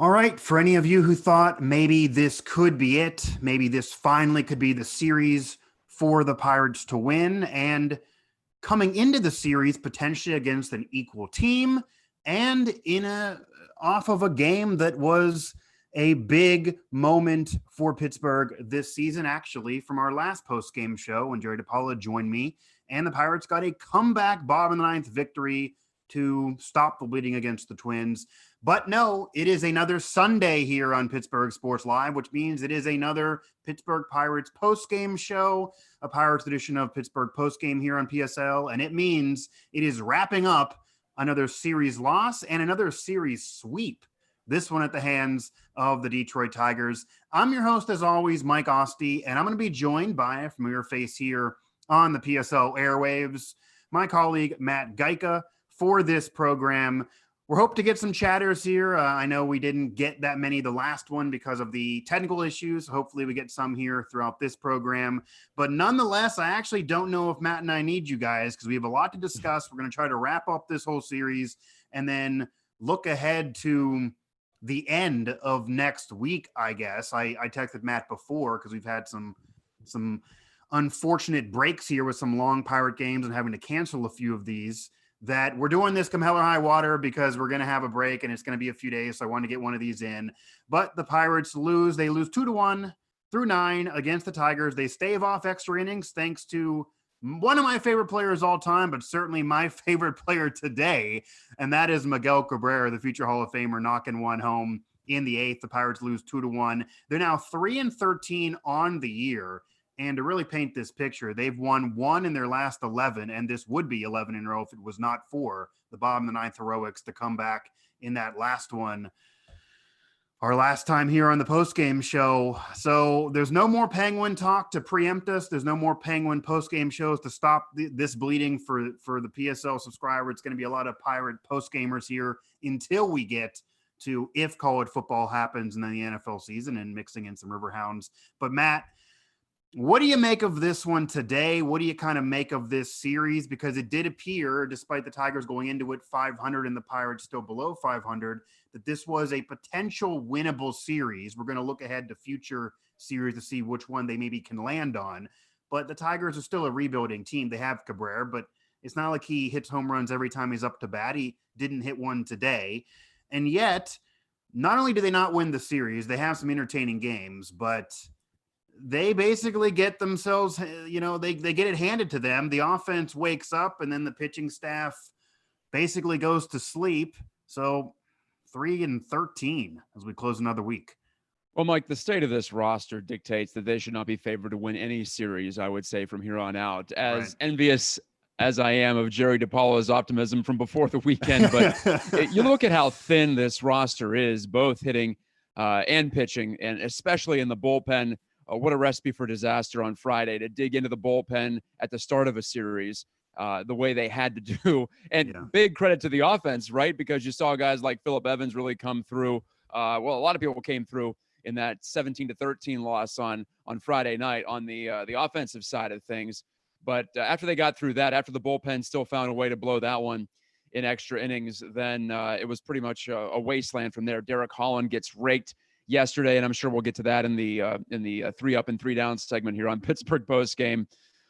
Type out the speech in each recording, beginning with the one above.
All right, for any of you who thought maybe this could be it, maybe this finally could be the series for the Pirates to win, and coming into the series potentially against an equal team and in a off of a game that was a big moment for Pittsburgh this season, actually, from our last post-game show when Jerry DiPaolo joined me, and the Pirates got a comeback bottom of the ninth victory to stop the bleeding against the Twins. But no, it is another Sunday here on Pittsburgh Sports Live, which means it is another Pittsburgh Pirates post-game show, a Pirates edition of Pittsburgh Postgame here on PSL. And it means it is wrapping up another series loss and another series sweep, this one at the hands of the Detroit Tigers. I'm your host, as always, Mike Asti, and I'm going to be joined by a familiar face here on the PSL airwaves, my colleague Matt Gajtka, for this program. We're hoping to get some chatters here. I know we didn't get that many the last one because of the technical issues. Hopefully we get some here throughout this program. But nonetheless, I actually don't know if Matt and I need you guys because we have a lot to discuss. We're going to try to wrap up this whole series and then look ahead to the end of next week, I guess. I texted Matt before because we've had some unfortunate breaks here with some long Pirate games and having to cancel a few of these. That we're doing this come hell or high water because we're going to have a break and it's going to be a few days. So I wanted to get one of these in. But the Pirates lose. They lose 2-1 through 9 against the Tigers. They stave off extra innings thanks to one of my favorite players all time, but certainly my favorite player today. And that is Miguel Cabrera, the future Hall of Famer, knocking one home in the 8th. The Pirates lose 2-1. They're now 3-13 on the year. And to really paint this picture, they've won 1 in their last 11, and this would be 11 in a row if it was not for the bottom of the ninth heroics to come back in that last one. Our last time here on the postgame show. So there's no more Penguin talk to preempt us. There's no more Penguin postgame shows to stop this bleeding for the PSL subscriber. It's going to be a lot of Pirate postgamers here until we get to if college football happens and then the NFL season and mixing in some Riverhounds. But Matt, what do you make of this one today? What do you kind of make of this series? Because it did appear, despite the Tigers going into it 500 and the Pirates still below 500, that this was a potential winnable series. We're going to look ahead to future series to see which one they maybe can land on. But the Tigers are still a rebuilding team. They have Cabrera, but it's not like he hits home runs every time he's up to bat. He didn't hit one today. And yet, not only do they not win the series, they have some entertaining games, but they basically get themselves, they get it handed to them. The offense wakes up and then the pitching staff basically goes to sleep. So 3-13 as we close another week. Well, Mike, the state of this roster dictates that they should not be favored to win any series, I would say, from here on out. As envious as I am of Jerry DiPaolo's optimism from before the weekend, but you look at how thin this roster is, both hitting and pitching, and especially in the bullpen. What a recipe for disaster on Friday to dig into the bullpen at the start of a series the way they had to do. And big credit to the offense, right? Because you saw guys like Phillip Evans really come through. A lot of people came through in that 17-13 loss on Friday night on the offensive side of things. But after they got through that, after the bullpen still found a way to blow that one in extra innings, then it was pretty much a wasteland from there. Derek Holland gets raked yesterday, and I'm sure we'll get to that in the 3 up and 3 down segment here on Pittsburgh Postgame.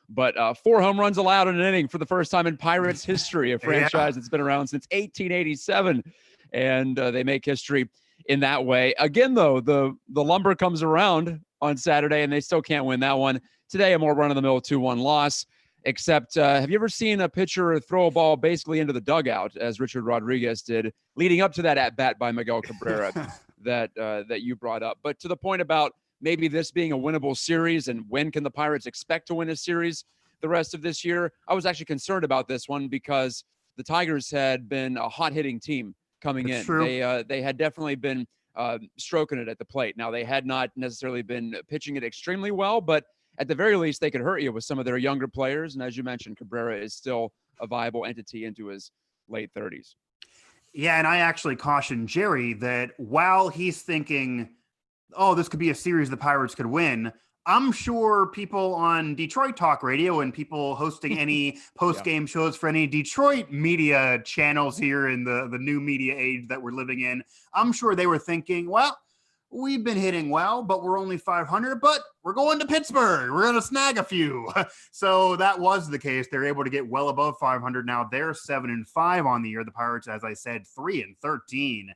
But 4 home runs allowed in an inning for the first time in Pirates history, a franchise that's been around since 1887, and they make history in that way. Again, though, the lumber comes around on Saturday, and they still can't win that one. Today, a more run-of-the-mill 2-1 loss, except have you ever seen a pitcher throw a ball basically into the dugout, as Richard Rodriguez did, leading up to that at-bat by Miguel Cabrera? that you brought up. But to the point about maybe this being a winnable series and when can the Pirates expect to win a series the rest of this year, I was actually concerned about this one because the Tigers had been a hot-hitting team coming in. True. They had definitely been stroking it at the plate. Now, they had not necessarily been pitching it extremely well, but at the very least, they could hurt you with some of their younger players. And as you mentioned, Cabrera is still a viable entity into his late 30s. Yeah, and I actually cautioned Jerry that while he's thinking, oh, this could be a series the Pirates could win, I'm sure people on Detroit Talk Radio and people hosting any post-game shows for any Detroit media channels here in the new media age that we're living in, I'm sure they were thinking, well, we've been hitting well, but we're only 500, but we're going to Pittsburgh. We're going to snag a few. So that was the case. They're able to get well above 500 now. They're 7-5 on the year. The Pirates, as I said, 3-13.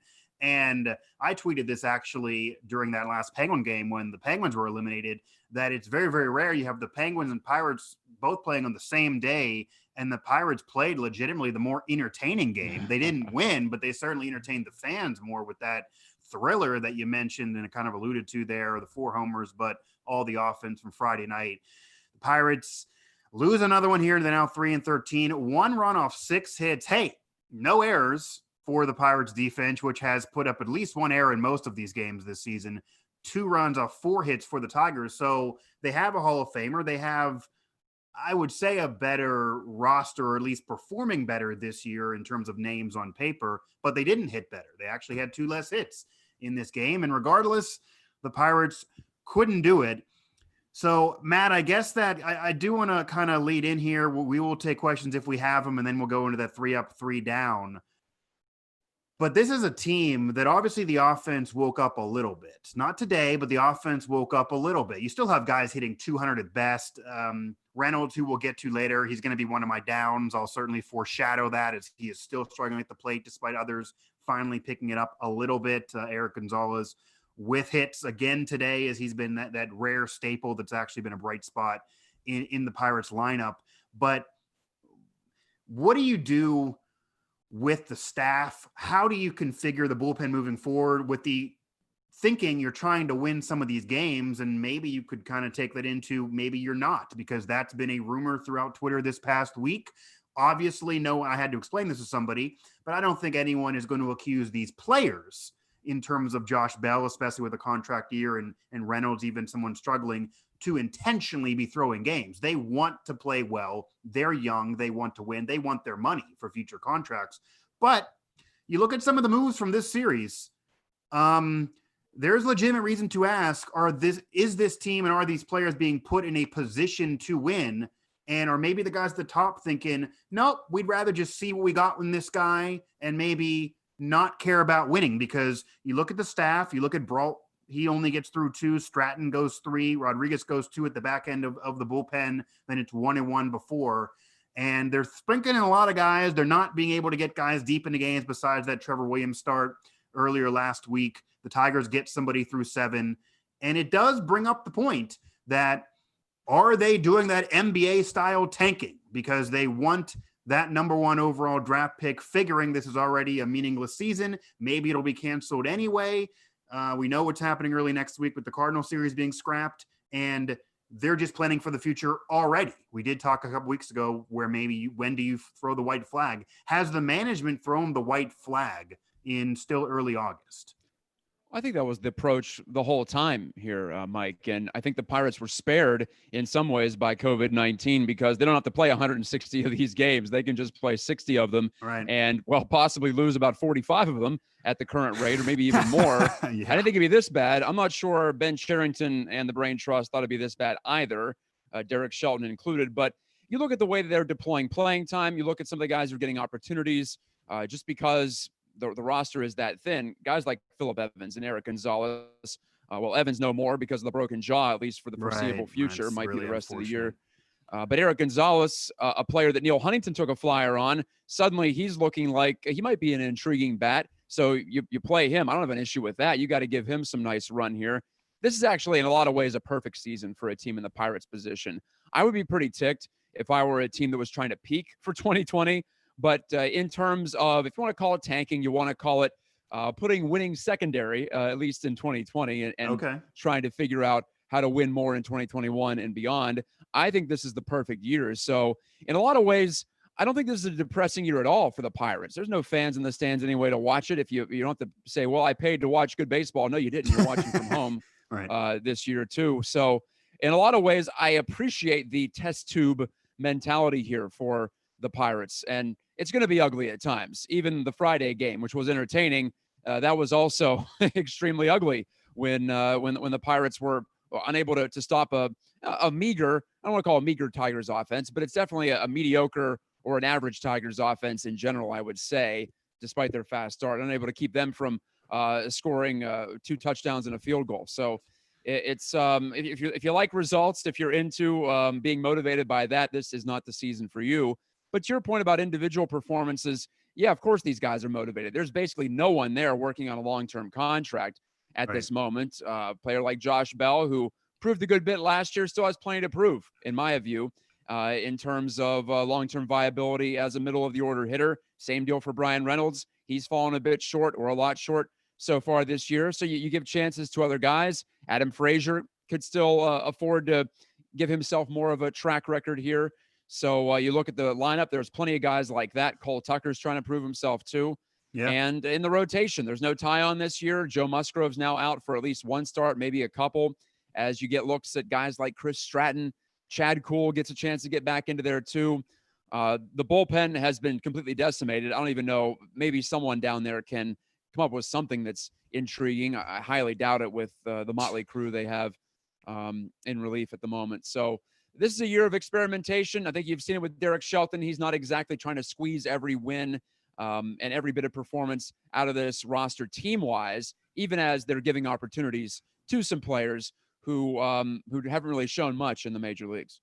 And I tweeted this actually during that last Penguin game when the Penguins were eliminated, that it's very, very rare. You have the Penguins and Pirates both playing on the same day, and the Pirates played legitimately the more entertaining game. They didn't win, but they certainly entertained the fans more with that thriller that you mentioned and kind of alluded to there, the 4 homers, but all the offense from Friday night. The Pirates lose another one here. They're now 3-13, 1 run off 6 hits. Hey, no errors for the Pirates defense, which has put up at least 1 error in most of these games this season. 2 runs off 4 hits for the Tigers. So they have a Hall of Famer. They have, I would say, a better roster, or at least performing better this year in terms of names on paper, but they didn't hit better. They actually had 2 less hits in this game. And regardless, the Pirates couldn't do it. So, Matt, I guess that I do want to kind of lead in here. We will take questions if we have them, and then we'll go into that 3 up, 3 down. But this is a team that obviously the offense woke up a little bit. Not today, but the offense woke up a little bit. You still have guys hitting 200 at best. Reynolds, who we'll get to later, he's going to be one of my downs. I'll certainly foreshadow that, as he is still struggling at the plate despite others finally picking it up a little bit. Eric Gonzalez with hits again today, as he's been that rare staple that's actually been a bright spot in the Pirates lineup. But what do you do with the staff? How do you configure the bullpen moving forward with the thinking you're trying to win some of these games? And maybe you could kind of take that into maybe you're not, because that's been a rumor throughout Twitter this past week. Obviously, no, I had to explain this to somebody, but I don't think anyone is going to accuse these players in terms of Josh Bell, especially with a contract year, and Reynolds, even someone struggling, to intentionally be throwing games. They want to play well. They're young. They want to win. They want their money for future contracts. But you look at some of the moves from this series, there's legitimate reason to ask, is this team and are these players being put in a position to win? And are maybe the guys at the top thinking, nope, we'd rather just see what we got in this guy and maybe not care about winning? Because you look at the staff, you look at Brault, he only gets through 2. Stratton goes 3. Rodriguez goes 2 at the back end of the bullpen. Then it's 1-1 before. And they're sprinkling in a lot of guys. They're not being able to get guys deep into games besides that Trevor Williams start earlier last week. The Tigers get somebody through 7. And it does bring up the point that, are they doing that NBA style tanking because they want that number 1 overall draft pick, figuring this is already a meaningless season? Maybe it'll be canceled anyway. We know what's happening early next week with the Cardinal series being scrapped, and they're just planning for the future already. We did talk a couple weeks ago where maybe when do you throw the white flag? Has the management thrown the white flag in still early August? I think that was the approach the whole time here, Mike. And I think the Pirates were spared in some ways by COVID-19 because they don't have to play 160 of these games. They can just play 60 of them, right, and, well, possibly lose about 45 of them at the current rate, or maybe even more. Yeah. I didn't think it'd be this bad. I'm not sure Ben Cherington and the Brain Trust thought it'd be this bad either, Derek Shelton included. But you look at the way that they're deploying playing time. You look at some of the guys who are getting opportunities just because the roster is that thin. Guys like Phillip Evans and Eric Gonzalez. Well, Evans no more because of the broken jaw, at least for the foreseeable future. Might be the rest of the year. But Eric Gonzalez, a player that Neil Huntington took a flyer on, suddenly he's looking like he might be an intriguing bat. So you play him. I don't have an issue with that. You got to give him some nice run here. This is actually, in a lot of ways, a perfect season for a team in the Pirates position. I would be pretty ticked if I were a team that was trying to peak for 2020. But in terms of, if you want to call it tanking, you want to call it putting winning secondary, at least in 2020, and trying to figure out how to win more in 2021 and beyond. I think this is the perfect year. So in a lot of ways, I don't think this is a depressing year at all for the Pirates. There's no fans in the stands anyway to watch it. If you don't have to say, well, I paid to watch good baseball. No, you didn't. You're watching from home this year too. So in a lot of ways, I appreciate the test tube mentality here for the Pirates. And it's going to be ugly at times. Even the Friday game, which was entertaining, that was also extremely ugly when the Pirates were unable to stop a meager, I don't want to call it a meager Tigers offense, but it's definitely a mediocre or an average Tigers offense in general, I would say, despite their fast start, unable to keep them from scoring 2 touchdowns and a field goal. So it's if you like results, if you're into being motivated by that, this is not the season for you. But to your point about individual performances, yeah, of course these guys are motivated. There's basically no one there working on a long-term contract at this moment. A player like Josh Bell, who proved a good bit last year, still has plenty to prove, in my view, in terms of long-term viability as a middle-of-the-order hitter. Same deal for Brian Reynolds. He's fallen a bit short or a lot short so far this year. So you give chances to other guys. Adam Frazier could still afford to give himself more of a track record here. So you look at the lineup, there's plenty of guys like that. Cole Tucker's trying to prove himself too. Yeah. And in the rotation, there's no tie-on this year. Joe Musgrove's now out for at least one start, maybe a couple, as you get looks at guys like Chris Stratton. Chad Kuhl gets a chance to get back into there too. The bullpen has been completely decimated. I don't even know. Maybe someone down there can come up with something that's intriguing. I highly doubt it with the motley crew they have in relief at the moment. So this is a year of experimentation. I think you've seen it with Derek Shelton. He's not exactly trying to squeeze every win and every bit of performance out of this roster team-wise, even as they're giving opportunities to some players who haven't really shown much in the major leagues.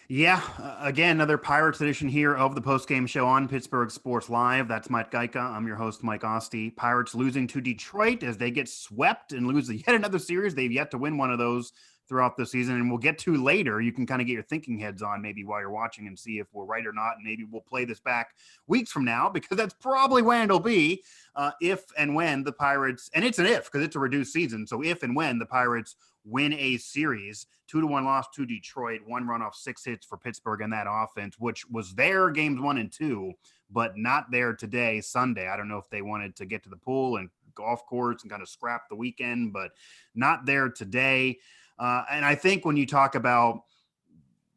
Yeah, again, another Pirates edition here of the postgame show on Pittsburgh Sports Live. That's Matt Gajtka. I'm your host, Mike Asti. Pirates losing to Detroit as they get swept and lose yet another series. They've yet to win one of those throughout the season, and we'll get to later. You can kind of get your thinking heads on maybe while you're watching and see if we're right or not, and maybe we'll play this back weeks from now, because that's probably when it'll be if and when the Pirates, and it's an if because it's a reduced season, so if and when the Pirates win a series. 2-1 loss to Detroit, 1 run off 6 hits for Pittsburgh in that offense, which was there games 1 and 2, but not there today, Sunday. I don't know if they wanted to get to the pool and golf course and kind of scrap the weekend, but not there today. And I think when you talk about,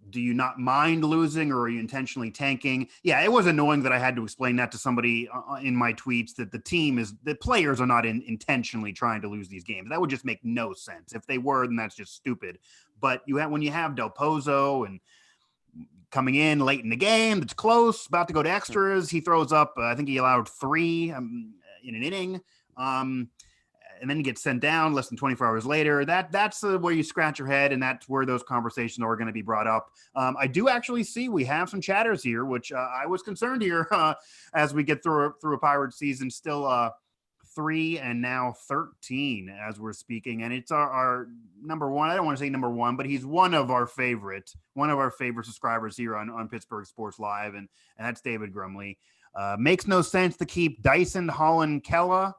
do you not mind losing or are you intentionally tanking? Yeah, it was annoying that I had to explain that to somebody in my tweets, that the players are not intentionally trying to lose these games. That would just make no sense. If they were, then that's just stupid. But when you have Del Pozo and coming in late in the game, that's close, about to go to extras, he throws up, I think he allowed 3 in an inning. And then you get sent down less than 24 hours later. That's where you scratch your head, and that's where those conversations are going to be brought up. I do actually see we have some chatters here, which I was concerned here as we get through a Pirates season, still 3 and now 13 as we're speaking. And it's our number one. I don't want to say number one, but he's one of our favorite subscribers here on Pittsburgh Sports Live, and that's David Grumley. Makes no sense to keep Dyson, Holland, Kella.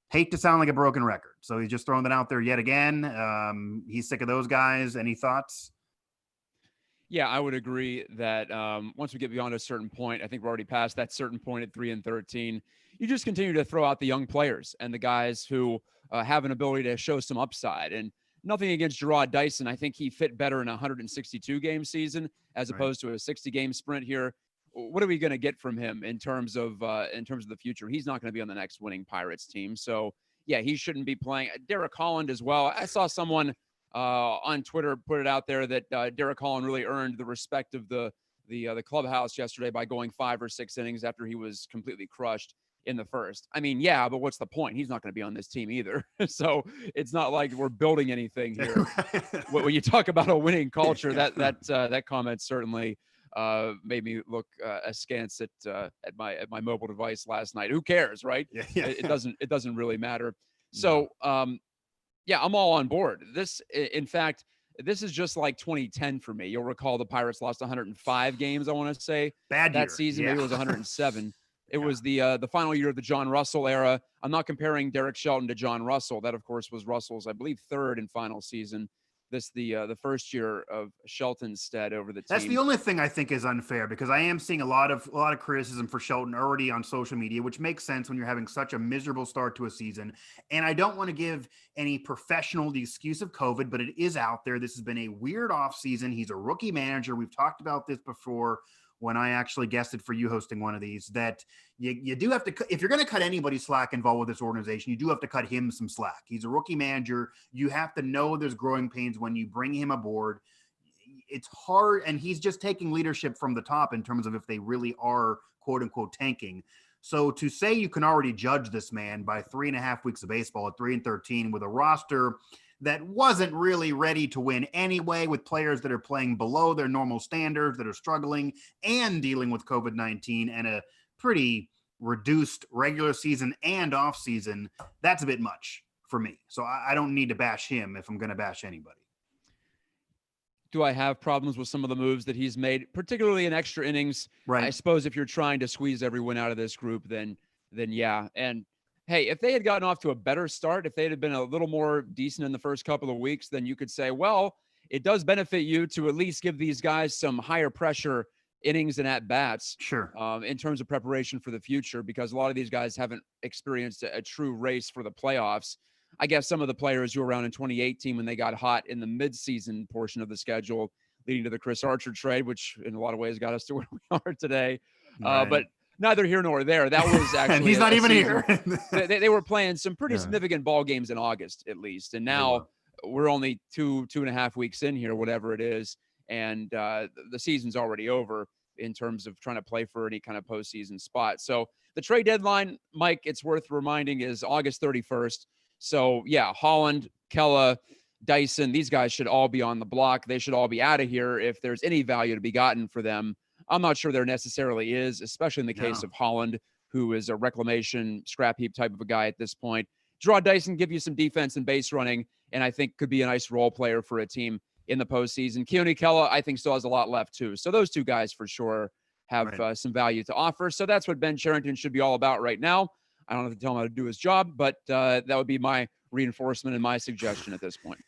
Hate to sound like a broken record. So he's just throwing that out there yet again. He's sick of those guys. Any thoughts? Yeah, I would agree that once we get beyond a certain point, I think we're already past that certain point at 3 and 13. You just continue to throw out the young players and the guys who have an ability to show some upside. And nothing against Gerard Dyson. I think he fit better in a 162-game season as opposed to a 60-game sprint here. What are we going to get from him in terms of the future? He's not going to be on the next winning Pirates team. So, yeah, he shouldn't be playing. Derek Holland as well. I saw someone on Twitter put it out there that Derek Holland really earned the respect of the clubhouse yesterday by going 5 or 6 innings after he was completely crushed in the first. I mean, yeah, but what's the point? He's not going to be on this team either. So it's not like we're building anything here. When you talk about a winning culture, that comment certainly made me look askance at my mobile device last night. Who cares, right? Yeah. It doesn't really matter. So, yeah, I'm all on board. In fact, this is just like 2010 for me. You'll recall the Pirates lost 105 games, I want to say. Bad year. That season, maybe it was 107. It was the final year of the John Russell era. I'm not comparing Derek Shelton to John Russell. That, of course, was Russell's, I believe, 3rd and final season. This the first year of Shelton's stead over the team. That's the only thing I think is unfair, because I am seeing a lot of criticism for Shelton already on social media, which makes sense when you're having such a miserable start to a season. And I don't want to give any professional the excuse of COVID, but it is out there. This has been a weird offseason. He's a rookie manager. We've talked about this before. when I actually guessed it for you hosting one of these, that you do have to, if you're going to cut anybody slack involved with this organization, you do have to cut him some slack. He's a rookie manager. You have to know there's growing pains when you bring him aboard. It's hard, and he's just taking leadership from the top in terms of if they really are quote unquote tanking. So to say you can already judge this man by 3.5 weeks of baseball at 3-13 with a roster that wasn't really ready to win anyway, with players that are playing below their normal standards, that are struggling and dealing with COVID-19 and a pretty reduced regular season and off season, that's a bit much for me. So I don't need to bash him if I'm going to bash anybody. Do I have problems with some of the moves that he's made, particularly in extra innings? Right. I suppose if you're trying to squeeze everyone out of this group, then yeah. And hey, if they had gotten off to a better start, if they'd have been a little more decent in the first couple of weeks, then you could say, well, it does benefit you to at least give these guys some higher pressure innings and at bats. Sure. In terms of preparation for the future, because a lot of these guys haven't experienced a true race for the playoffs. I guess some of the players who were around in 2018 when they got hot in the midseason portion of the schedule, leading to the Chris Archer trade, which in a lot of ways got us to where we are today. Right. But neither here nor there. That was actually and he's not even season. Here. they were playing some pretty significant ball games in August, at least. And now we're only 2.5 weeks in here, whatever it is. And the season's already over in terms of trying to play for any kind of postseason spot. So the trade deadline, Mike, it's worth reminding, is August 31st. So, yeah, Holland, Kella, Dyson, these guys should all be on the block. They should all be out of here if there's any value to be gotten for them. I'm not sure there necessarily is, especially in the case of Holland, who is a reclamation scrap heap type of a guy at this point. Draw Dyson, give you some defense and base running, and I think could be a nice role player for a team in the postseason. Keone Kella, I think, still has a lot left, too. So those two guys for sure have some value to offer. So that's what Ben Cherington should be all about right now. I don't have to tell him how to do his job, but that would be my reinforcement and my suggestion at this point.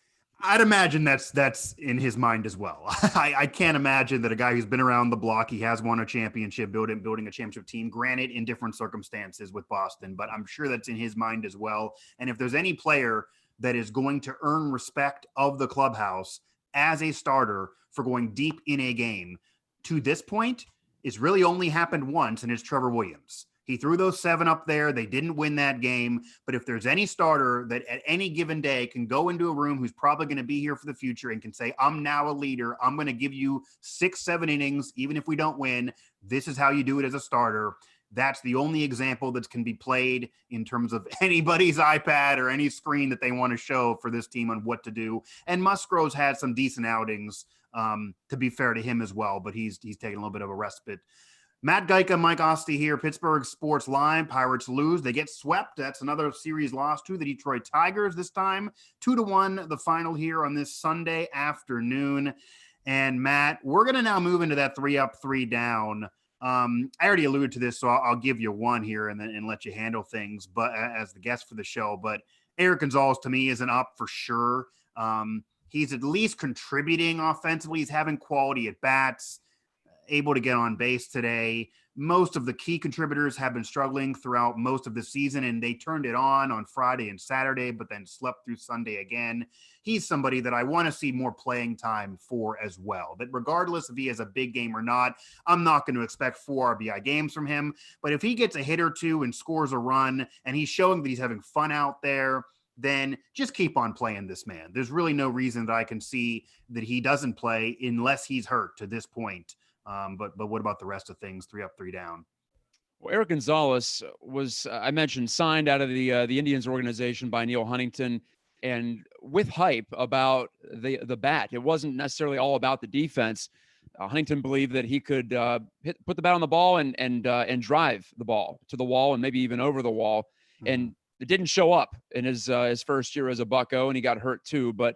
I'd imagine that's in his mind as well. I can't imagine that a guy who's been around the block, he has won a championship, building a championship team, granted in different circumstances with Boston, but I'm sure that's in his mind as well. And if there's any player that is going to earn respect of the clubhouse as a starter for going deep in a game to this point, it's really only happened once, and it's Trevor Williams. He threw those 7 up there. They didn't win that game. But if there's any starter that at any given day can go into a room who's probably going to be here for the future and can say, I'm now a leader, I'm going to give you 6-7 innings, even if we don't win, this is how you do it as a starter. That's the only example that can be played in terms of anybody's iPad or any screen that they want to show for this team on what to do. And Musgrove's had some decent outings, to be fair to him as well, but he's taking a little bit of a respite. Matt Gajtka, Mike Asti here, Pittsburgh Sports Line. Pirates lose. They get swept. That's another series loss to the Detroit Tigers this time. 2-1, the final here on this Sunday afternoon. And Matt, we're going to now move into that 3-up, 3-down. I already alluded to this, so I'll give you one here and let you handle things. But as the guest for the show, but Eric Gonzalez to me is an up for sure. He's at least contributing offensively. He's having quality at bats, able to get on base today. Most of the key contributors have been struggling throughout most of the season, and they turned it on Friday and Saturday, but then slept through Sunday again. He's somebody that I want to see more playing time for as well. But regardless if he has a big game or not, I'm not going to expect 4 RBI games from him. But if he gets a hit or two and scores a run, and he's showing that he's having fun out there, then just keep on playing this man. There's really no reason that I can see that he doesn't play unless he's hurt to this point. But what about the rest of things? 3-up, 3-down. Well, Eric Gonzalez was, I mentioned, signed out of the Indians organization by Neil Huntington, and with hype about the bat. It wasn't necessarily all about the defense. Huntington believed that he could put the bat on the ball and drive the ball to the wall and maybe even over the wall. Mm-hmm. And it didn't show up in his first year as a Bucko, and he got hurt too. But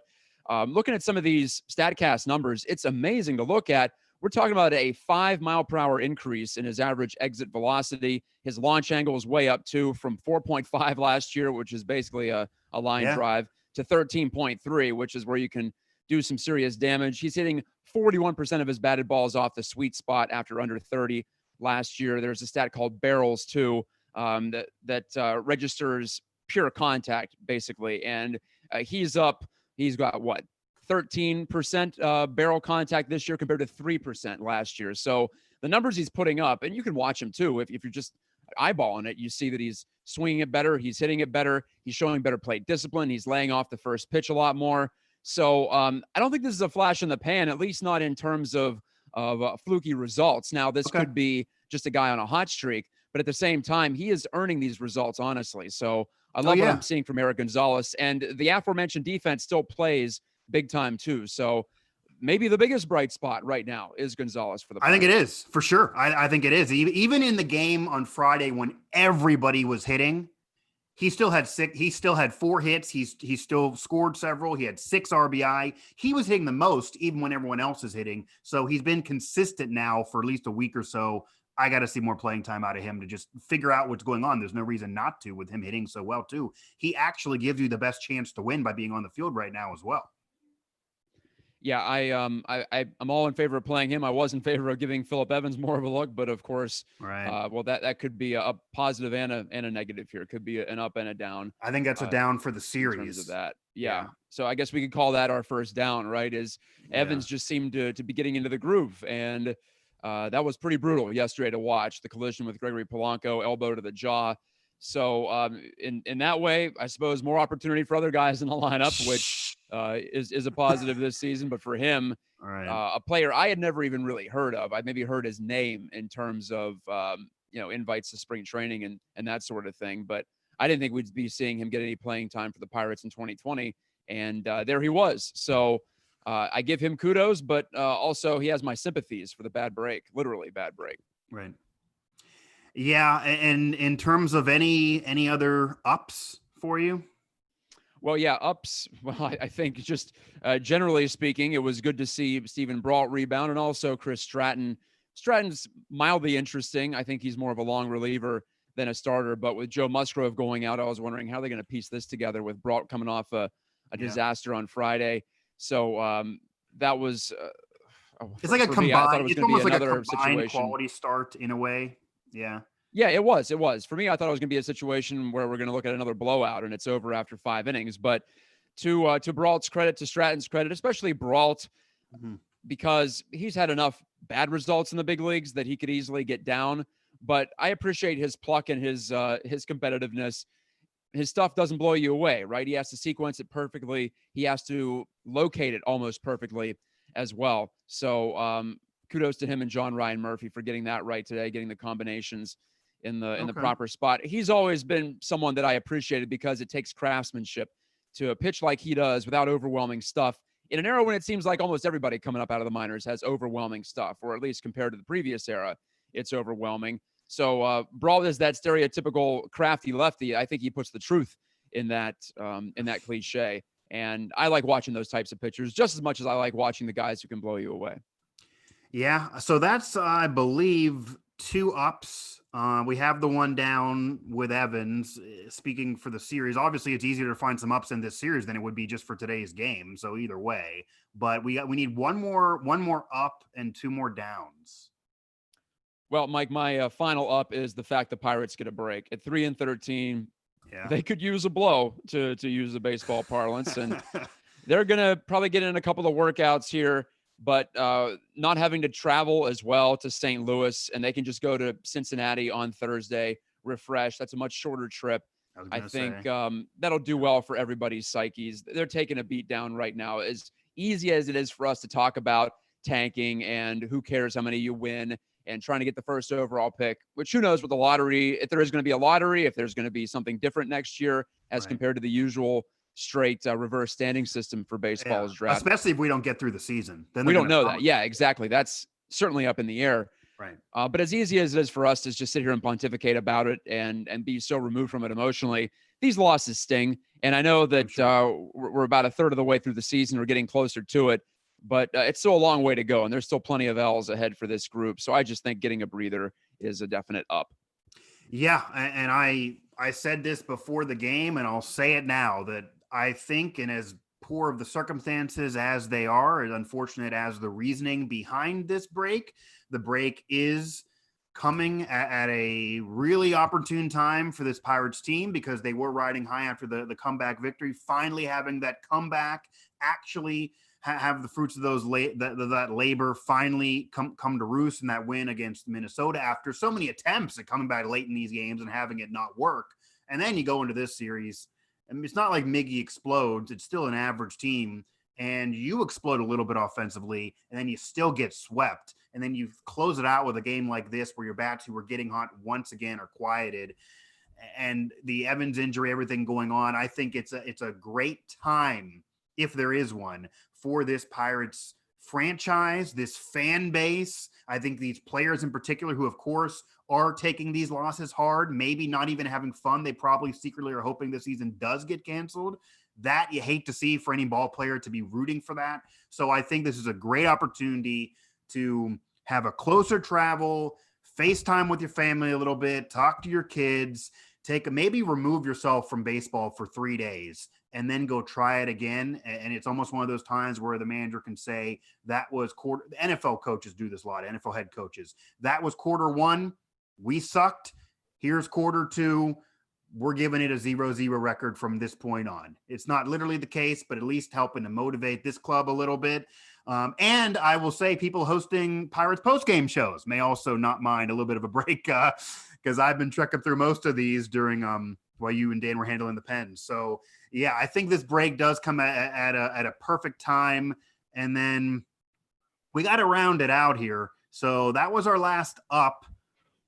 looking at some of these StatCast numbers, it's amazing to look at. We're talking about a 5-mile-per-hour increase in his average exit velocity. His launch angle is way up, too, from 4.5 last year, which is basically a line drive, to 13.3, which is where you can do some serious damage. He's hitting 41% of his batted balls off the sweet spot after under 30 last year. There's a stat called barrels, too, that registers pure contact, basically. And he's up. He's got, 13% barrel contact this year compared to 3% last year. So the numbers he's putting up, and you can watch him too. If you're just eyeballing it, you see that he's swinging it better. He's hitting it better. He's showing better plate discipline. He's laying off the first pitch a lot more. So I don't think this is a flash in the pan, at least not in terms of fluky results. Now, this could be just a guy on a hot streak, but at the same time, he is earning these results, honestly. So I love what I'm seeing from Eric Gonzalez. And the aforementioned defense still plays big time, too. So maybe the biggest bright spot right now is Gonzalez for the Pirates. I think it is, for sure. I think it is. Even in the game on Friday when everybody was hitting, he still had 4 hits. He still scored several. He had 6 RBI. He was hitting the most even when everyone else is hitting. So he's been consistent now for at least a week or so. I got to see more playing time out of him to just figure out what's going on. There's no reason not to with him hitting so well too. He actually gives you the best chance to win by being on the field right now as well. Yeah, I'm all in favor of playing him. I was in favor of giving Phillip Evans more of a look, but of course, well, that could be a positive and a negative here. It could be an up and a down. I think that's a down for the series. In terms of that. Yeah. So I guess we could call that our first down, right? Evans just seemed to be getting into the groove, and that was pretty brutal yesterday to watch. The collision with Gregory Polanco, elbow to the jaw. So in that way, I suppose more opportunity for other guys in the lineup, which is a positive this season. But for him, a player I had never even really heard of, I maybe heard his name in terms of invites to spring training and that sort of thing. But I didn't think we'd be seeing him get any playing time for the Pirates in 2020, and there he was. So I give him kudos, but also he has my sympathies for the bad break, literally bad break. Right. Yeah, and in terms of any other ups for you? Well, yeah, ups. Well, I think just generally speaking, it was good to see Stephen Brault rebound, and also Chris Stratton. Stratton's mildly interesting. I think he's more of a long reliever than a starter, but with Joe Musgrove going out, I was wondering how they're going to piece this together with Brault coming off a disaster on Friday. So that was it's like a combined. It's almost like a combined quality start in a way. Yeah. Yeah, it was. For me, I thought it was going to be a situation where we're going to look at another blowout and it's over after 5 innings. But to Brault's credit, to Stratton's credit, especially Brault, because he's had enough bad results in the big leagues that he could easily get down. But I appreciate his pluck and his competitiveness. His stuff doesn't blow you away, right? He has to sequence it perfectly. He has to locate it almost perfectly as well. So kudos to him and John Ryan Murphy for getting that right today, getting the combinations in the proper spot. He's always been someone that I appreciated because it takes craftsmanship to pitch like he does without overwhelming stuff in an era when it seems like almost everybody coming up out of the minors has overwhelming stuff, or at least compared to the previous era, it's overwhelming. So Brault is that stereotypical crafty lefty. I think he puts the truth in that cliche. And I like watching those types of pitchers just as much as I like watching the guys who can blow you away. Yeah. So that's, I believe, 2 ups. We have the one down with Evans. Speaking for the series, obviously it's easier to find some ups in this series than it would be just for today's game. So either way, but we need one more up and 2 more downs. Well, Mike, my final up is the fact the Pirates get a break at 3-13. Yeah. They could use a blow to use the baseball parlance, and they're gonna probably get in a couple of workouts here. But not having to travel as well to St. Louis, and they can just go to Cincinnati on Thursday, refresh. That's a much shorter trip. I think that'll do well for everybody's psyches. They're taking a beat down right now. As easy as it is for us to talk about tanking and who cares how many you win and trying to get the first overall pick, which who knows with the lottery, if there is going to be a lottery, if there's going to be something different next year as compared to the usual straight reverse standing system for baseball's draft. Especially if we don't get through the season. Then we don't know that. Yeah, exactly. That's certainly up in the air. Right. But as easy as it is for us to just sit here and pontificate about it and be so removed from it emotionally, these losses sting. And I know that we're about a third of the way through the season. We're getting closer to it, but it's still a long way to go. And there's still plenty of L's ahead for this group. So I just think getting a breather is a definite up. Yeah. And I said this before the game, and I'll say it now, that I think, and as poor of the circumstances as they are, as unfortunate as the reasoning behind this break, the break is coming at a really opportune time for this Pirates team because they were riding high after the comeback victory. Finally having that comeback actually have the fruits of those that labor finally come to roost in that win against Minnesota after so many attempts at coming back late in these games and having it not work. And then you go into this series. I mean, it's not like Miggy explodes. It's still an average team. And you explode a little bit offensively, and then you still get swept. And then you close it out with a game like this where your bats who were getting hot once again are quieted. And the Evans injury, everything going on, I think it's a great time, if there is one, for this Pirates franchise, this fan base. I think these players in particular who, of course, are taking these losses hard, maybe not even having fun. They probably secretly are hoping the season does get canceled. That you hate to see for any ball player to be rooting for that. So I think this is a great opportunity to have a closer travel, FaceTime with your family a little bit, talk to your kids, maybe remove yourself from baseball for 3 days and then go try it again. And it's almost one of those times where the manager can say that was quarter. The NFL coaches do this a lot, NFL head coaches. That was quarter one. We sucked. Here's quarter two. We're giving it a 0-0 record from this point on. It's not literally the case, but at least helping to motivate this club a little bit. And I will say people hosting Pirates postgame shows may also not mind a little bit of a break because I've been trekking through most of these during while you and Dan were handling the pen. So, yeah, I think this break does come at a perfect time. And then we got to round it out here. So that was our last up.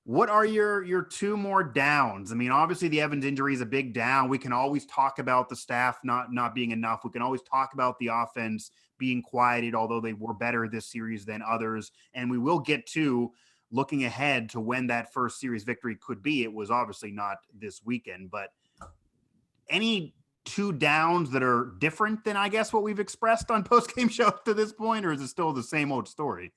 What are your two more downs? I mean, obviously the Evans injury is a big down. We can always talk about the staff not being enough. We can always talk about the offense being quieted, although they were better this series than others. And we will get to looking ahead to when that first series victory could be. It was obviously not this weekend, but any two downs that are different than, I guess, what we've expressed on postgame shows to this point, or is it still the same old story?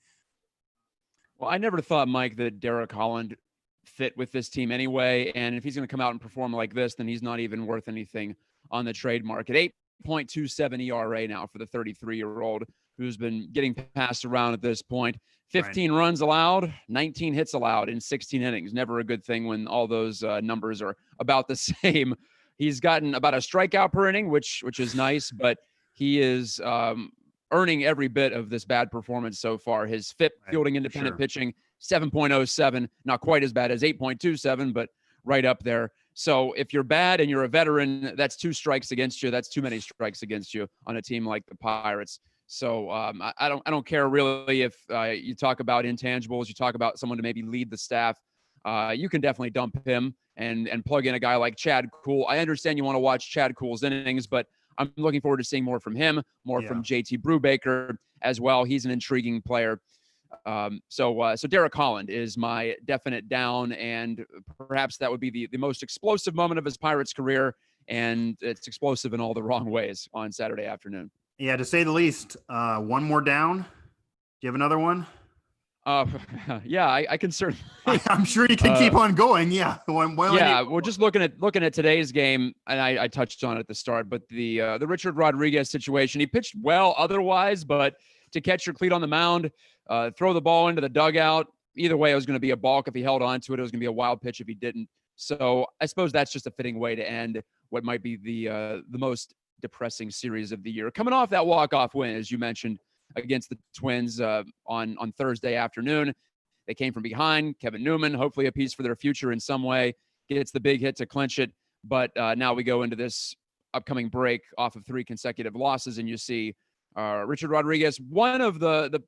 Well, I never thought, Mike, that Derek Holland fit with this team anyway. And if he's going to come out and perform like this, then he's not even worth anything on the trade market. 8.27 ERA now for the 33-year-old who's been getting passed around at this point. 15 runs allowed, 19 hits allowed in 16 innings. Never a good thing when all those numbers are about the same. He's gotten about a strikeout per inning, which is nice, but he is earning every bit of this bad performance so far. His FIP, fielding independent pitching, 7.07, not quite as bad as 8.27, but right up there. So if you're bad and you're a veteran, that's two strikes against you. That's too many strikes against you on a team like the Pirates. So I don't care really if you talk about intangibles, you talk about someone to maybe lead the staff. You can definitely dump him and plug in a guy like Chad Kuhl. I understand you want to watch Chad Kuhl's innings, but I'm looking forward to seeing more from him, from JT Brubaker as well. He's an intriguing player. So Derek Holland is my definite down, and perhaps that would be the most explosive moment of his Pirates career, and it's explosive in all the wrong ways on Saturday afternoon. Yeah, to say the least. One more down. Do you have another one? Yeah, I can certainly. I'm sure you can keep on going. Yeah. We're just looking at today's game, and I touched on it at the start, but the Richard Rodriguez situation, he pitched well otherwise, but to catch your cleat on the mound, throw the ball into the dugout, either way, it was going to be a balk if he held on to it. It was going to be a wild pitch if he didn't. So I suppose that's just a fitting way to end what might be the most depressing series of the year. Coming off that walk-off win, as you mentioned, against the Twins on Thursday afternoon. They came from behind. Kevin Newman, hopefully a piece for their future in some way, gets the big hit to clinch it. But now we go into this upcoming break off of 3 consecutive losses, and you see Richard Rodriguez, one of the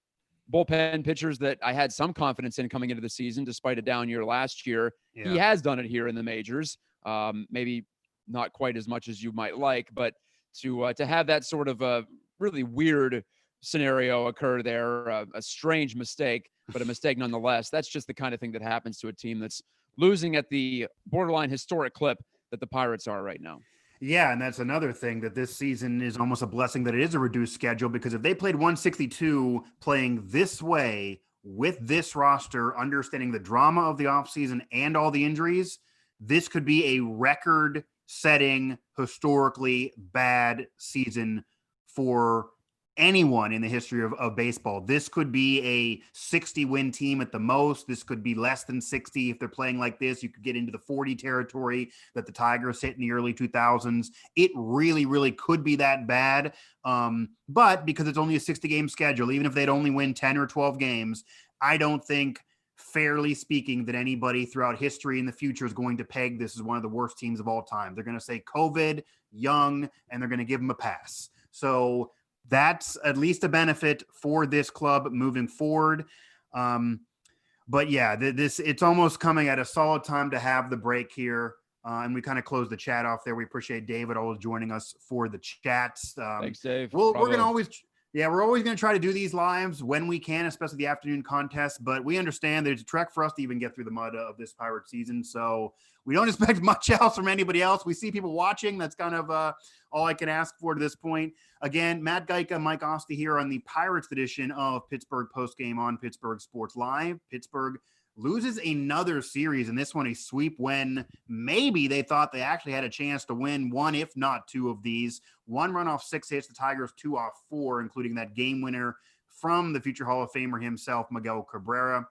bullpen pitchers that I had some confidence in coming into the season, despite a down year last year. Yeah. He has done it here in the majors. Maybe not quite as much as you might like, but to have that sort of a really weird scenario occur there, a strange mistake, but a mistake nonetheless. That's just the kind of thing that happens to a team that's losing at the borderline historic clip that the Pirates are right now. Yeah, and that's another thing, that this season is almost a blessing that it is a reduced schedule, because if they played 162 playing this way with this roster, understanding the drama of the offseason and all the injuries, this could be a record-setting, historically bad season for anyone in the history of baseball. This could be a 60-win team at the most. This could be less than 60 if they're playing like this. You could get into the 40 territory that the Tigers hit in the early 2000s. It really, really could be that bad. But because it's only a 60-game schedule, even if they'd only win 10 or 12 games, I don't think, fairly speaking, that anybody throughout history in the future is going to peg this as one of the worst teams of all time. They're going to say COVID, young, and they're going to give them a pass. So that's at least a benefit for this club moving forward. But yeah, it's almost coming at a solid time to have the break here. And we kind of close the chat off there. We appreciate David always joining us for the chats. Thanks, Dave. We're going to always going to try to do these lives when we can, especially the afternoon contests. But we understand there's a trek for us to even get through the mud of this Pirate season. So we don't expect much else from anybody else. We see people watching. That's kind of all I can ask for to this point. Again, Matt Gajtka, Mike Asti here on the Pirates edition of Pittsburgh Postgame on Pittsburgh Sports Live. Pittsburgh loses another series, and this one a sweep when maybe they thought they actually had a chance to win one, if not two of these. 1 run off 6 hits, the Tigers 2 off 4, including that game winner from the future Hall of Famer himself, Miguel Cabrera.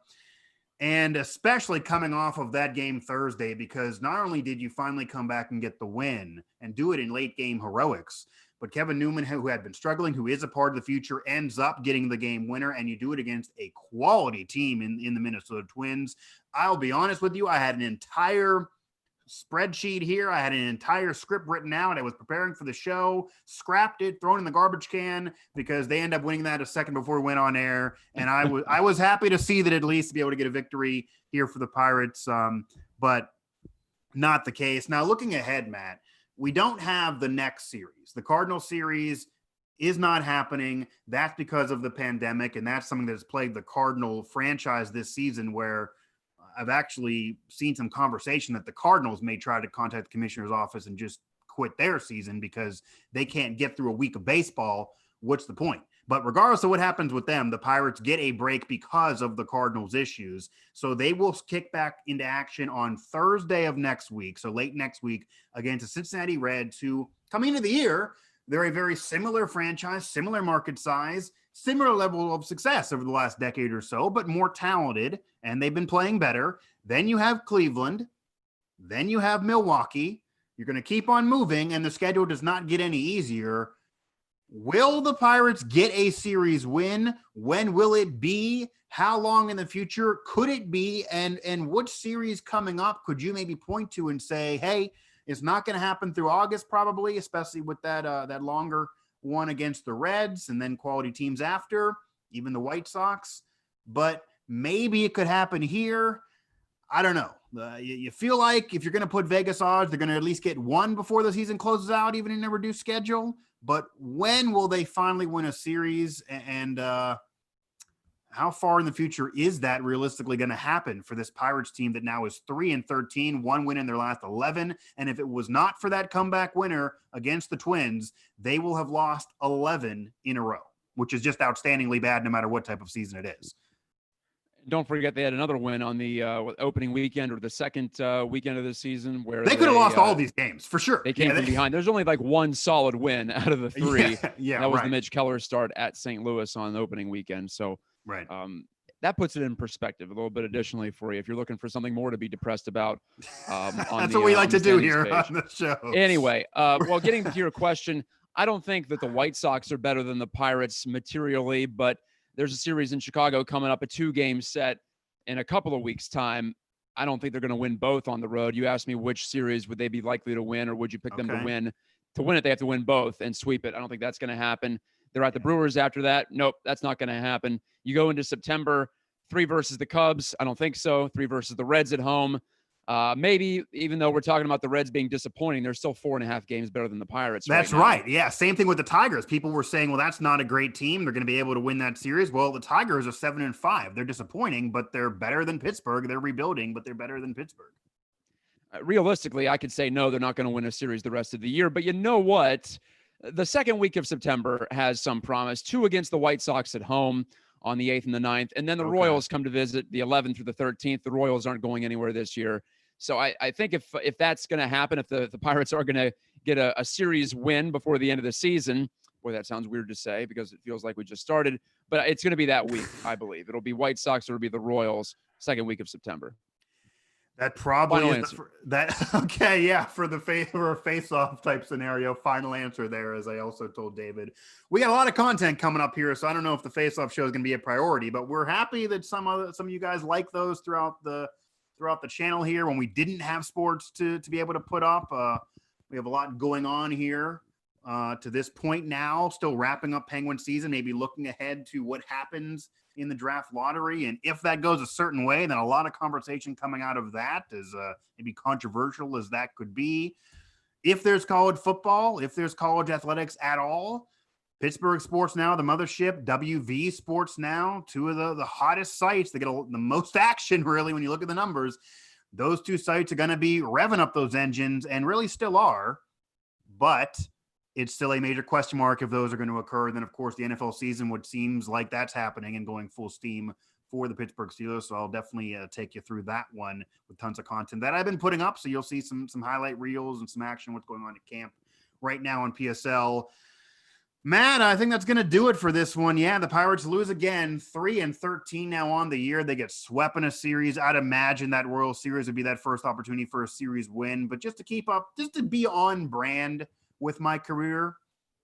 And especially coming off of that game Thursday, because not only did you finally come back and get the win and do it in late game heroics, but Kevin Newman, who had been struggling, who is a part of the future, ends up getting the game winner, and you do it against a quality team in the Minnesota Twins. I'll be honest with you, I had an entire spreadsheet here. I had an entire script written out. I was preparing for the show, scrapped it, thrown in the garbage can because they end up winning that a second before we went on air. And I was happy to see that at least to be able to get a victory here for the Pirates, but not the case. Now, looking ahead, Matt, we don't have the next series. The Cardinal series is not happening. That's because of the pandemic, and that's something that has plagued the Cardinal franchise this season, where I've actually seen some conversation that the Cardinals may try to contact the commissioner's office and just quit their season because they can't get through a week of baseball. What's the point? But regardless of what happens with them, the Pirates get a break because of the Cardinals' issues. So they will kick back into action on Thursday of next week, so late next week, against the Cincinnati Reds, who coming into the year, they're a very similar franchise, similar market size, similar level of success over the last decade or so, but more talented, and they've been playing better. Then you have Cleveland. Then you have Milwaukee. You're going to keep on moving, and the schedule does not get any easier. Will the Pirates get a series win? When will it be? How long in the future could it be? And which series coming up could you maybe point to and say, hey, it's not going to happen through August probably, especially with that longer one against the Reds and then quality teams after, even the White Sox. But maybe it could happen here. I don't know. You feel like if you're going to put Vegas odds, they're going to at least get one before the season closes out, even in a reduced schedule. But when will they finally win a series? And how far in the future is that realistically going to happen for this Pirates team that now is 3-13, 1 win in their last 11? And if it was not for that comeback winner against the Twins, they will have lost 11 in a row, which is just outstandingly bad no matter what type of season it is. Don't forget they had another win on the opening weekend or the second weekend of the season where they could have lost all these games for sure. They came from behind. There's only like one solid win out of the three. Yeah, that was the Mitch Keller start at St. Louis on the opening weekend. So right. That puts it in perspective a little bit additionally for you if you're looking for something more to be depressed about. That's what we like to do here on the show. Anyway, well, getting to your question, I don't think that the White Sox are better than the Pirates materially, but there's a series in Chicago coming up, a 2-game set in a couple of weeks' time. I don't think they're going to win both on the road. You asked me which series would they be likely to win, or would you pick them to win? To win it, they have to win both and sweep it. I don't think that's going to happen. They're at the Brewers after that. Nope, that's not going to happen. You go into September, 3 versus the Cubs. I don't think so. 3 versus the Reds at home. Maybe, even though we're talking about the Reds being disappointing, they're still 4.5 games better than the Pirates. That's right. Yeah. Same thing with the Tigers. People were saying, well, that's not a great team. They're going to be able to win that series. Well, the Tigers are 7-5. They're disappointing, but they're better than Pittsburgh. They're rebuilding, but they're better than Pittsburgh. Realistically, I could say, no, they're not going to win a series the rest of the year. But you know what? The second week of September has some promise. 2 against the White Sox at home on the 8th and the 9th. And then the Royals come to visit the 11th through the 13th. The Royals aren't going anywhere this year. So I think if that's going to happen, if the Pirates are going to get a series win before the end of the season, Boy, that sounds weird to say because it feels like we just started, but it's going to be that week, I believe. It'll be White Sox or it'll be the Royals, second week of September. That probably Final is answer. that okay, yeah, for a face-off type scenario. Final answer there, as I also told David. We got a lot of content coming up here, so I don't know if the face-off show is going to be a priority, but we're happy that some of you guys like those throughout the channel here when we didn't have sports to be able to put up. We have a lot going on here to this point now, still wrapping up Penguin season, maybe looking ahead to what happens in the draft lottery. And if that goes a certain way, then a lot of conversation coming out of that, as maybe controversial as that could be. If there's college football, if there's college athletics at all, Pittsburgh Sports Now, the mothership, WV Sports Now, two of the hottest sites that get the most action, really, when you look at the numbers. Those two sites are going to be revving up those engines, and really still are, but it's still a major question mark if those are going to occur. Then, of course, the NFL season, which seems like that's happening and going full steam for the Pittsburgh Steelers. So I'll definitely take you through that one with tons of content that I've been putting up. So you'll see some highlight reels and some action, what's going on at camp right now on PSL. Matt, I think that's going to do it for this one. Yeah, the Pirates lose again, 3-13 now on the year. They get swept in a series. I'd imagine that Royal Series would be that first opportunity for a series win. But just to keep up, just to be on brand with my career,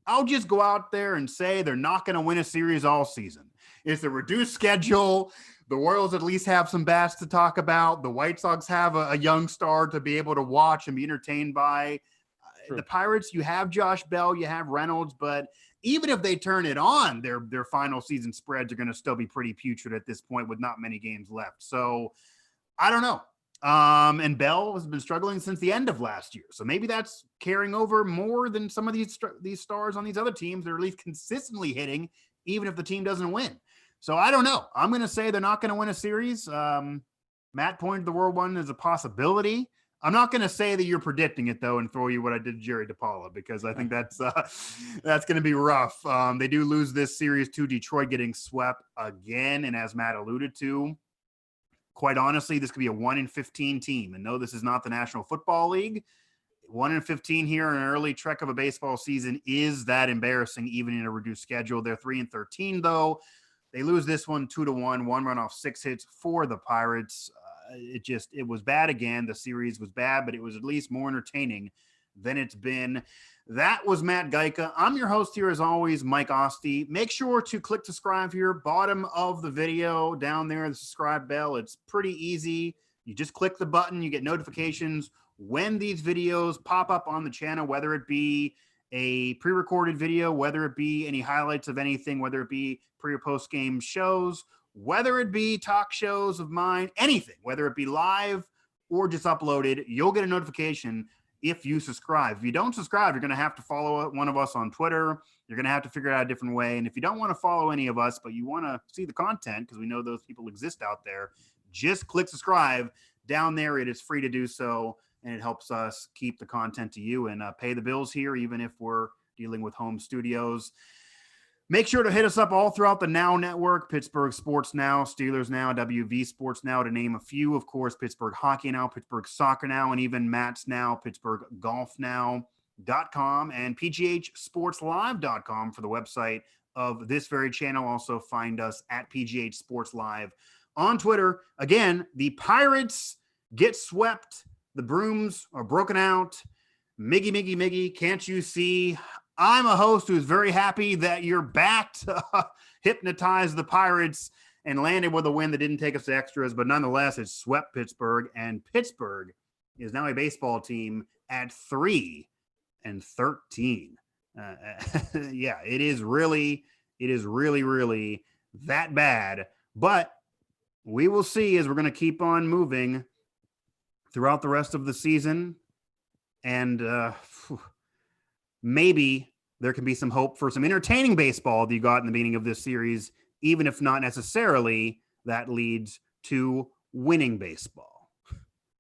I'll just go out there and say they're not going to win a series all season. It's a reduced schedule. The Royals at least have some bats to talk about. The White Sox have a young star to be able to watch and be entertained by. True. The Pirates, you have Josh Bell, you have Reynolds, but even if they turn it on, their final season spreads are going to still be pretty putrid at this point with not many games left. So I don't know. And Bell has been struggling since the end of last year. So maybe that's carrying over more than some of these stars on these other teams that are at least consistently hitting, even if the team doesn't win. So I don't know. I'm going to say they're not going to win a series. Matt pointed the word one as a possibility. I'm not going to say that you're predicting it, though, and throw you what I did to Jerry DePaula, because I think that's going to be rough. They do lose this series to Detroit, getting swept again. And as Matt alluded to, quite honestly, this could be a 1-15 team. And no, this is not the National Football League. 1-15 here in an early trek of a baseball season is that embarrassing, even in a reduced schedule. They're 3-13, though. They lose this one 2-1, one run off 6 hits for the Pirates. It was bad again. The series was bad, but it was at least more entertaining than it's been. That was Matt Gajtka. I'm your host here, as always, Mike Asti. Make sure to click subscribe here, bottom of the video, down there, the subscribe bell. It's pretty easy. You just click the button. You get notifications when these videos pop up on the channel, whether it be a pre-recorded video, whether it be any highlights of anything, whether it be pre or post game shows, whether it be talk shows of mine, anything, whether it be live or just uploaded, you'll get a notification if you subscribe. If you don't subscribe, you're going to have to follow one of us on Twitter. You're going to have to figure it out a different way. And if you don't want to follow any of us, but you want to see the content, because we know those people exist out there, just click subscribe down there. It is free to do so, and it helps us keep the content to you and pay the bills here, even if we're dealing with home studios. Make sure to hit us up all throughout the Now Network, Pittsburgh Sports Now, Steelers Now, WV Sports Now, to name a few. Of course, Pittsburgh Hockey Now, Pittsburgh Soccer Now, and even Matt's Now, Pittsburgh Golf Now.com and PGHSportsLive.com for the website of this very channel. Also find us at PGH Sports Live on Twitter. Again, the Pirates get swept. The brooms are broken out. Miggy, can't you see? I'm a host who's very happy that you're back to hypnotize the Pirates and landed with a win that didn't take us to extras, but nonetheless, it swept Pittsburgh, and Pittsburgh is now a baseball team at 3-13. Yeah, it is really that bad, but we will see as we're going to keep on moving throughout the rest of the season. And maybe there can be some hope for some entertaining baseball that you got in the beginning of this series, even if not necessarily that leads to winning baseball.